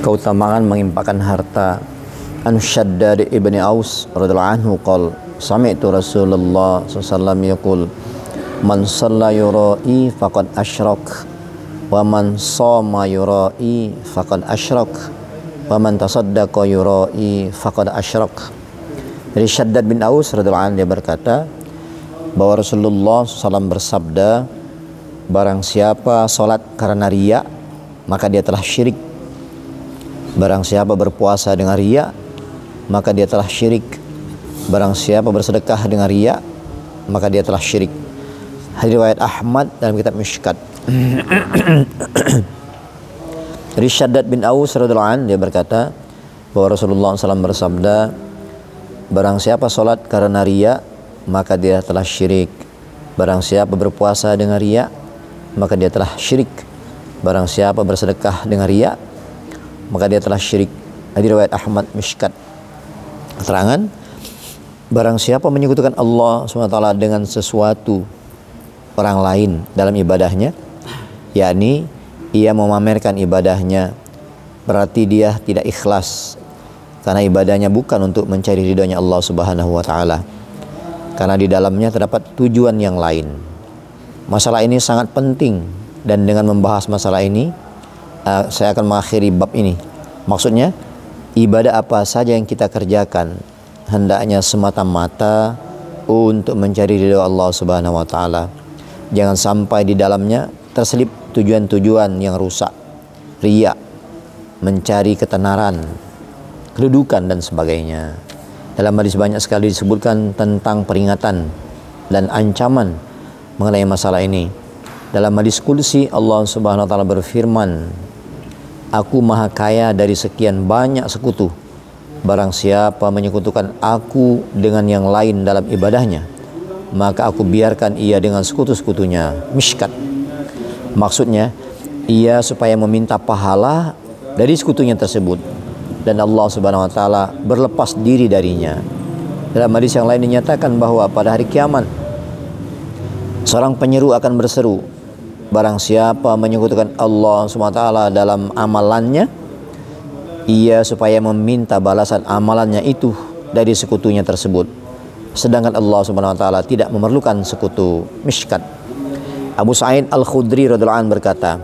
keutamaan menginfakkan harta. An Shaddad ibni Aus radhiyallahu anhu qol sami'tu Rasulullah sallallahu alaihi wasallam yaqul man shalla yura'i faqad asyrak wa man shoma yura'i faqad asyrak wa man tasaddaqa yura'i faqad asyrak. Dari Shaddad bin Aus radhiyallahu anhu dia berkata bahwa Rasulullah SAW bersabda, barang siapa salat karena riya maka dia telah syirik. Barang siapa berpuasa dengan riya maka dia telah syirik. Barang siapa bersedekah dengan riya maka dia telah syirik. Hadis riwayat Ahmad dalam kitab Mishkat. Dari Shaddad bin Aus radhiyallahu anhu dia berkata bahwa Rasulullah SAW bersabda, barang siapa salat karena riya maka dia telah syirik. Barang siapa berpuasa dengan riya maka dia telah syirik. Barang siapa bersedekah dengan riya maka dia telah syirik. Hadis riwayat Ahmad Mishkat. Keterangan, barang siapa menyekutukan Allah SWT dengan sesuatu orang lain dalam ibadahnya, yakni ia memamerkan ibadahnya, berarti dia tidak ikhlas karena ibadahnya bukan untuk mencari ridhonya Allah Subhanahu wa taala, karena di dalamnya terdapat tujuan yang lain. Masalah ini sangat penting, dan dengan membahas masalah ini saya akan mengakhiri bab ini. Maksudnya, ibadah apa saja yang kita kerjakan hendaknya semata-mata untuk mencari ridho Allah Subhanahu wa taala. Jangan sampai di dalamnya terselip tujuan-tujuan yang rusak, riya, mencari ketenaran, kedudukan dan sebagainya. Dalam hadis banyak sekali disebutkan tentang peringatan dan ancaman mengenai masalah ini. Dalam hadis qudsi Allah Subhanahu wa taala berfirman, aku maha kaya dari sekian banyak sekutu. Barang siapa menyekutukan aku dengan yang lain dalam ibadahnya, maka aku biarkan ia dengan sekutu-sekutunya. Mishkat. Maksudnya, ia supaya meminta pahala dari sekutunya tersebut, dan Allah Subhanahu wa taala berlepas diri darinya. Dalam hadis yang lain dinyatakan bahwa pada hari kiamat seorang penyeru akan berseru, barang siapa menyekutukan Allah Subhanahu wa taala dalam amalannya, ia supaya meminta balasan amalannya itu dari sekutunya tersebut, sedangkan Allah Subhanahu wa taala tidak memerlukan sekutu. Mishkat. Abu Sa'id Al-Khudri radhiyallahu anhu berkata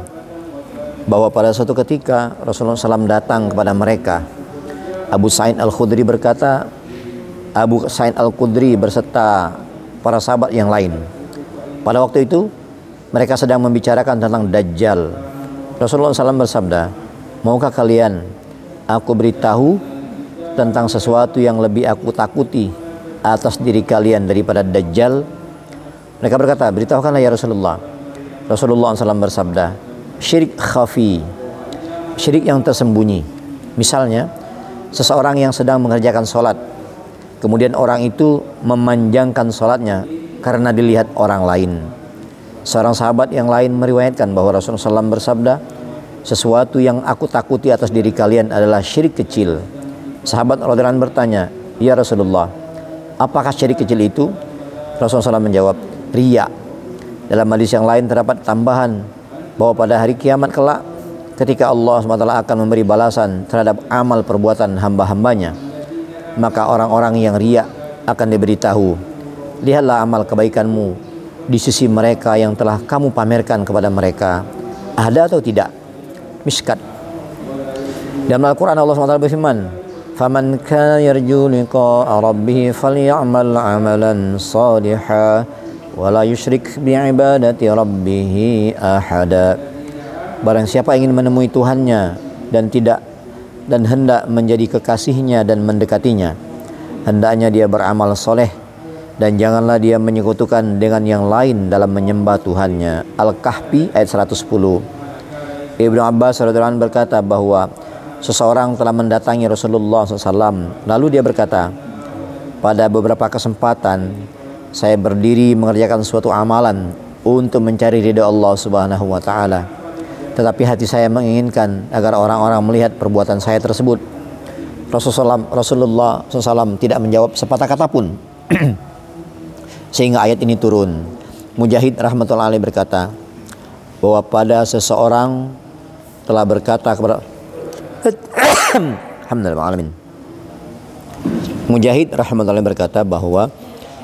bahwa pada suatu ketika Rasulullah SAW datang kepada mereka. Abu Sa'id Al-Khudri berkata, Abu Sa'id Al-Khudri berserta para sahabat yang lain, pada waktu itu mereka sedang membicarakan tentang Dajjal. Rasulullah SAW bersabda, maukah kalian aku beritahu tentang sesuatu yang lebih aku takuti atas diri kalian daripada Dajjal? Mereka berkata, beritahukanlah ya Rasulullah. Rasulullah SAW bersabda, syirik khafi, syirik yang tersembunyi. Misalnya, seseorang yang sedang mengerjakan sholat, kemudian orang itu memanjangkan sholatnya karena dilihat orang lain. Seorang sahabat yang lain meriwayatkan bahwa Rasulullah SAW bersabda, sesuatu yang aku takuti atas diri kalian adalah syirik kecil. Sahabat radhiyallahu anhu bertanya, ya Rasulullah, apakah syirik kecil itu? Rasulullah SAW menjawab, riya. Dalam hadis yang lain terdapat tambahan bahwa pada hari kiamat kelak, ketika Allah SWT akan memberi balasan terhadap amal perbuatan hamba-hambanya, maka orang-orang yang riya akan diberitahu, lihatlah amal kebaikanmu di sisi mereka yang telah kamu pamerkan kepada mereka, ada atau tidak? Mishkat. Dalam Al-Quran Allah SWT berfirman, faman kana yarju liqa'a rabbih falyamal amalan salihan wa la yusyrik bi'ibadati rabbih ahada. Barang siapa ingin menemui Tuhannya dan hendak menjadi kekasihnya dan mendekatinya, hendaknya dia beramal soleh dan janganlah dia menyekutukan dengan yang lain dalam menyembah Tuhannya. Al-Kahfi ayat 110. Ibnu Abbas radhiyallahu anhu berkata bahwa seseorang telah mendatangi Rasulullah SAW, lalu dia berkata, pada beberapa kesempatan saya berdiri mengerjakan suatu amalan untuk mencari ridha Allah Subhanahu wa taala, tetapi hati saya menginginkan agar orang-orang melihat perbuatan saya tersebut. Rasulullah SAW tidak menjawab sepatah kata pun sehingga ayat ini turun. Mujahid rahmatullahi alaih berkata bahwa pada seseorang telah berkata kepada Alhamdulillah alamin. Mujahid rahimahullah berkata bahwa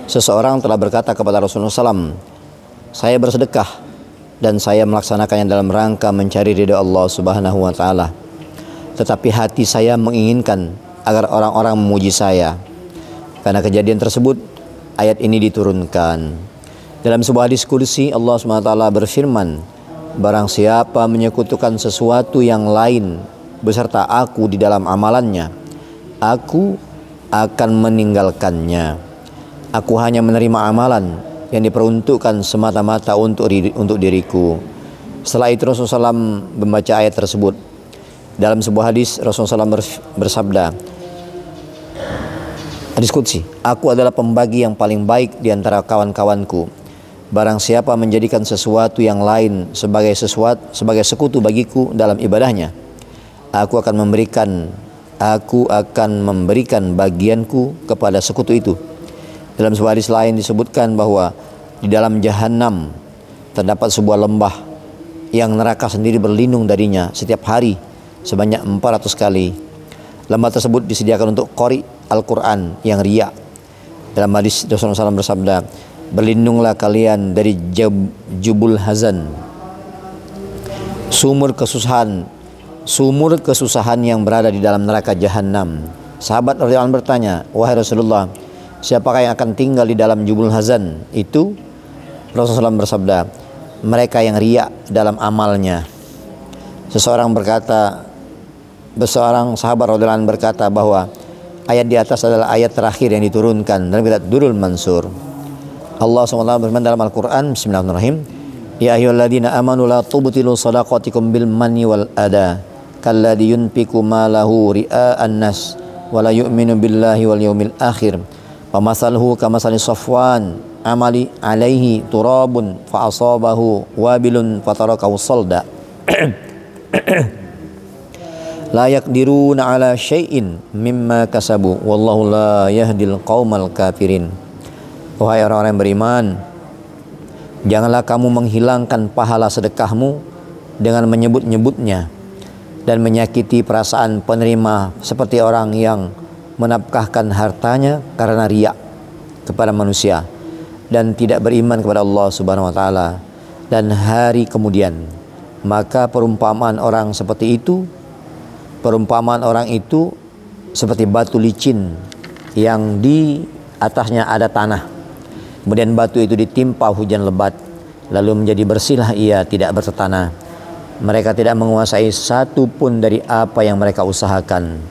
seseorang telah berkata kepada Rasulullah SAW, saya bersedekah dan saya melaksanakannya dalam rangka mencari ridha Allah Subhanahu wa taala. Tetapi hati saya menginginkan agar orang-orang memuji saya. Karena kejadian tersebut, ayat ini diturunkan. Dalam sebuah hadis qudsi, Allah Subhanahu wa taala berfirman, barang siapa menyekutukan sesuatu yang lain beserta aku di dalam amalannya, aku akan meninggalkannya. Aku hanya menerima amalan yang diperuntukkan semata-mata untuk diriku. Setelah itu Rasulullah SAW membaca ayat tersebut. Dalam sebuah hadis Rasulullah SAW bersabda, hadis qudsi, aku adalah pembagi yang paling baik di antara kawan-kawanku. Barang siapa menjadikan sesuatu yang lain sebagai sekutu bagiku dalam ibadahnya, aku akan memberikan bagianku kepada sekutu itu. Dalam sebuah hadis lain disebutkan bahwa di dalam jahanam terdapat sebuah lembah yang neraka sendiri berlindung darinya setiap hari sebanyak 400 kali. Lembah tersebut disediakan untuk qori Al-Quran yang riya. Dalam hadis Rasulullah SAW bersabda, berlindunglah kalian dari jubul hazan, sumur kesusahan yang berada di dalam neraka jahanam. Sahabat radhiyallahu anhu bertanya, wahai Rasulullah, siapakah yang akan tinggal di dalam jubul hazan itu? Rasulullah SAW bersabda, mereka yang riya dalam amalnya. Seseorang sahabat radhiyallahu anhu berkata bahwa ayat di atas adalah ayat terakhir yang diturunkan dalam kitab Durrul Mansur. Allah SWT berfirman dalam Al-Quran, bismillahirrahmanirrahim, ya ayyuhalladzina amanu la tubtilu shadaqatikum bil manni wal adha kalladzi yunfiqu malahu ria'an nas wa la yu'minu billahi wal yawmil akhir wa masaluhu kamasali safwan amali alaihi turabun fa asabahu wabilun fatarakahu salda la yaqdiruna ala syai'in mimma kasabu wallahu la yahdil qaumal kafirin. Wahai orang-orang yang beriman, janganlah kamu menghilangkan pahala sedekahmu dengan menyebut-nyebutnya dan menyakiti perasaan penerima seperti orang yang menafkahkan hartanya karena riya kepada manusia dan tidak beriman kepada Allah Subhanahu wa taala dan hari kemudian. Maka perumpamaan orang itu seperti batu licin yang di atasnya ada tanah. Kemudian batu itu ditimpa hujan lebat, lalu menjadi bersihlah ia, tidak bertanah. Mereka tidak menguasai satu pun dari apa yang mereka usahakan.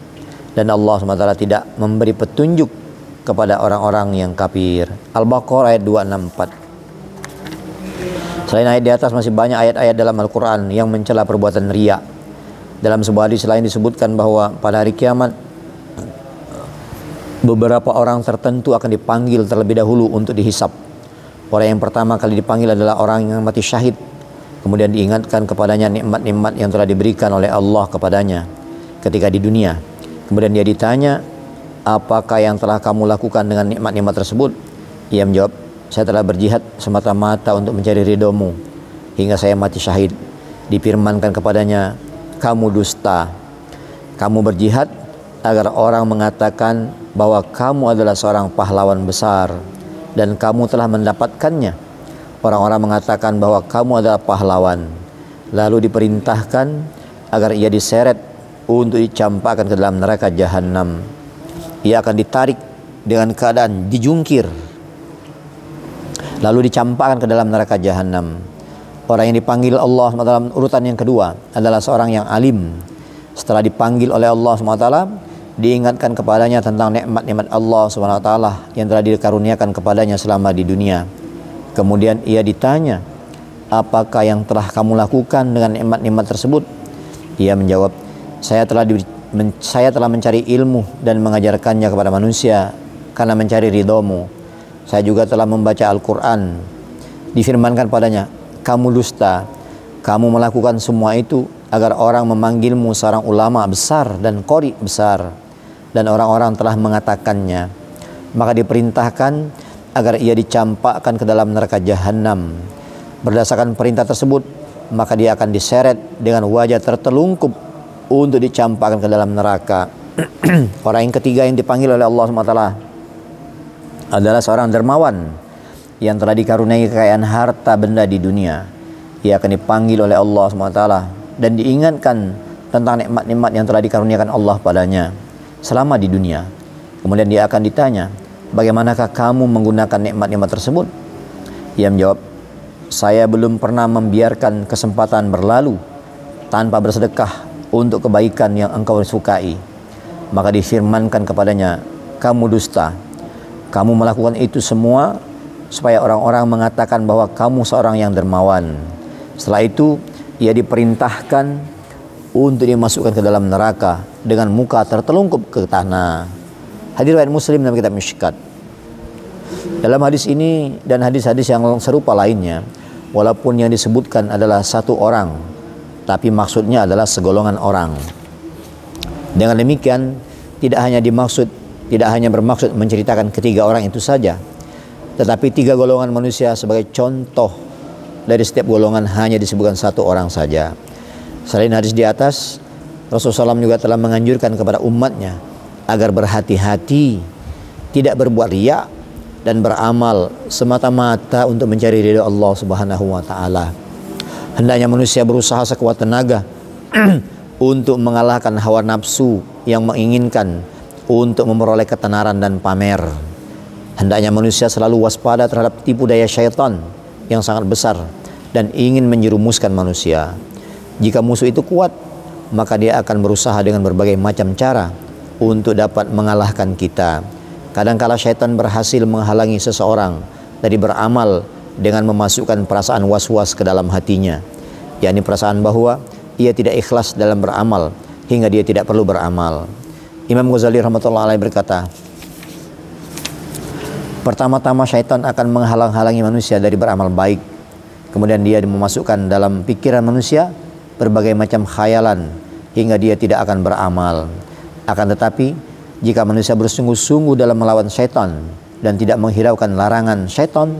Dan Allah SWT tidak memberi petunjuk kepada orang-orang yang kafir. Al-Baqarah ayat 264. Selain ayat di atas masih banyak ayat-ayat dalam Al-Quran yang mencela perbuatan riya. Dalam sebuah hadis lain disebutkan bahwa pada hari kiamat beberapa orang tertentu akan dipanggil terlebih dahulu untuk dihisap. Orang yang pertama kali dipanggil adalah orang yang mati syahid. Kemudian diingatkan kepadanya nikmat-nikmat yang telah diberikan oleh Allah kepadanya ketika di dunia. Kemudian dia ditanya, apakah yang telah kamu lakukan dengan nikmat-nikmat tersebut? Ia menjawab, saya telah berjihad semata-mata untuk mencari ridhomu hingga saya mati syahid. Difirmankan kepadanya, kamu dusta. Kamu berjihad agar orang mengatakan bahwa kamu adalah seorang pahlawan besar dan kamu telah mendapatkannya. Orang-orang mengatakan bahwa kamu adalah pahlawan. Lalu diperintahkan agar ia diseret untuk dicampakkan ke dalam neraka jahanam. Ia akan ditarik dengan keadaan dijungkir, lalu dicampakkan ke dalam neraka jahanam. Orang yang dipanggil Allah dalam urutan yang kedua adalah seorang yang alim. Setelah dipanggil oleh Allah SWT, diingatkan kepadanya tentang nikmat-nikmat Allah SWT yang telah dikaruniakan kepadanya selama di dunia. Kemudian ia ditanya, apakah yang telah kamu lakukan dengan nikmat-nikmat tersebut? Ia menjawab, saya telah mencari ilmu dan mengajarkannya kepada manusia karena mencari ridhomu. Saya juga telah membaca Al-Quran. Difirmankan padanya, kamu dusta. Kamu melakukan semua itu agar orang memanggilmu seorang ulama besar dan qori besar, dan orang-orang telah mengatakannya. Maka diperintahkan agar ia dicampakkan ke dalam neraka jahanam. Berdasarkan perintah tersebut, maka dia akan diseret dengan wajah tertelungkup untuk dicampakkan ke dalam neraka. Orang yang ketiga yang dipanggil oleh Allah SWT adalah seorang dermawan yang telah dikaruniai kekayaan harta benda di dunia. Ia akan dipanggil oleh Allah SWT dan diingatkan tentang nikmat-nikmat yang telah dikaruniakan Allah padanya selama di dunia. Kemudian dia akan ditanya, bagaimanakah kamu menggunakan nikmat-nikmat tersebut? Ia menjawab, saya belum pernah membiarkan kesempatan berlalu tanpa bersedekah untuk kebaikan yang engkau sukai. Maka difirmankan kepadanya, kamu dusta. Kamu melakukan itu semua supaya orang-orang mengatakan bahwa kamu seorang yang dermawan. Setelah itu ia diperintahkan untuk dimasukkan ke dalam neraka dengan muka tertelungkup ke tanah. Hadis riwayat Muslim dalam kitab Mishkat. Dalam hadis ini dan hadis-hadis yang serupa lainnya, walaupun yang disebutkan adalah satu orang, tapi maksudnya adalah segolongan orang. Dengan demikian tidak hanya bermaksud menceritakan ketiga orang itu saja, tetapi tiga golongan manusia sebagai contoh dari setiap golongan hanya disebutkan satu orang saja. Selain hadis di atas, Rasulullah SAW juga telah menganjurkan kepada umatnya agar berhati-hati, tidak berbuat riya dan beramal semata-mata untuk mencari ridha Allah Subhanahu wa taala. Hendaknya manusia berusaha sekuat tenaga untuk mengalahkan hawa nafsu yang menginginkan untuk memperoleh ketenaran dan pamer. Hendaknya manusia selalu waspada terhadap tipu daya syaitan yang sangat besar dan ingin menjerumuskan manusia. Jika musuh itu kuat, maka dia akan berusaha dengan berbagai macam cara untuk dapat mengalahkan kita. Kadangkala syaitan berhasil menghalangi seseorang dari beramal dengan memasukkan perasaan was-was ke dalam hatinya, yakni perasaan bahwa ia tidak ikhlas dalam beramal hingga dia tidak perlu beramal. Imam Ghazali rahmatullahi alaih berkata, pertama-tama syaitan akan menghalang-halangi manusia dari beramal baik. Kemudian dia memasukkan dalam pikiran manusia berbagai macam khayalan hingga dia tidak akan beramal. Akan tetapi jika manusia bersungguh-sungguh dalam melawan syaitan dan tidak menghiraukan larangan syaitan,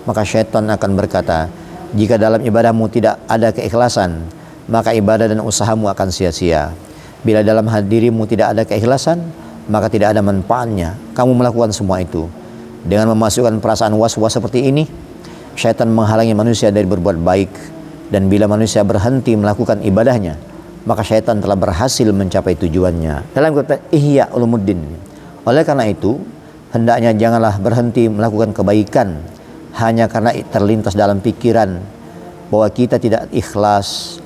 maka syaitan akan berkata, jika dalam ibadahmu tidak ada keikhlasan, maka ibadah dan usahamu akan sia-sia. Bila dalam dirimu tidak ada keikhlasan, maka tidak ada manfaatnya kamu melakukan semua itu. Dengan memasukkan perasaan was-was seperti ini, syaitan menghalangi manusia dari berbuat baik. Dan bila manusia berhenti melakukan ibadahnya, maka syaitan telah berhasil mencapai tujuannya. Dalam kitab Ihya Ulumuddin. Oleh karena itu, hendaknya janganlah berhenti melakukan kebaikan hanya karena terlintas dalam pikiran bahwa kita tidak ikhlas.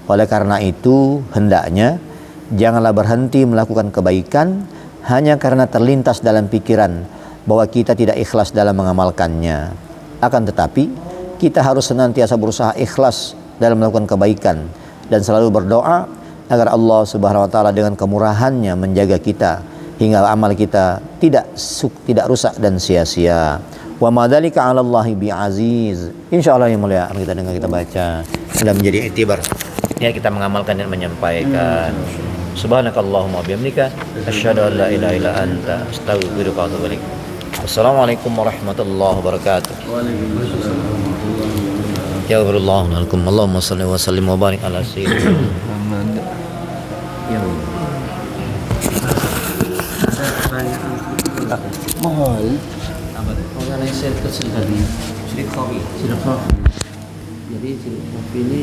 Oleh karena itu, hendaknya janganlah berhenti melakukan kebaikan hanya karena terlintas dalam pikiran bahwa kita tidak ikhlas dalam mengamalkannya. Akan tetapi, kita harus senantiasa berusaha ikhlas dalam melakukan kebaikan dan selalu berdoa agar Allah Subhanahu wa taala dengan kemurahannya menjaga kita hingga amal kita tidak rusak dan sia-sia. Wa ma dzalika 'ala Allahi bi'aziz. Insyaallah yang mulia kita dengar, kita baca sudah menjadi iktibar. Ya, kita mengamalkan dan menyampaikan. Subhanakallahumma bihamdika asyhadu an la ilaha illa anta astaghfiruka wa atubu ilaik. Wassalamualaikum warahmatullahi wabarakatuh. Waalaikumsalam. Ya Allah, Allahumma salli wa sallim wa barik ala sayyidina Muhammad. Ya Allah. Mahal. Orang yang saya kecil tadi, sirik kopi. Jadi sirik kopi ini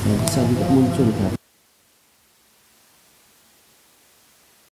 bisa tidak muncul kan?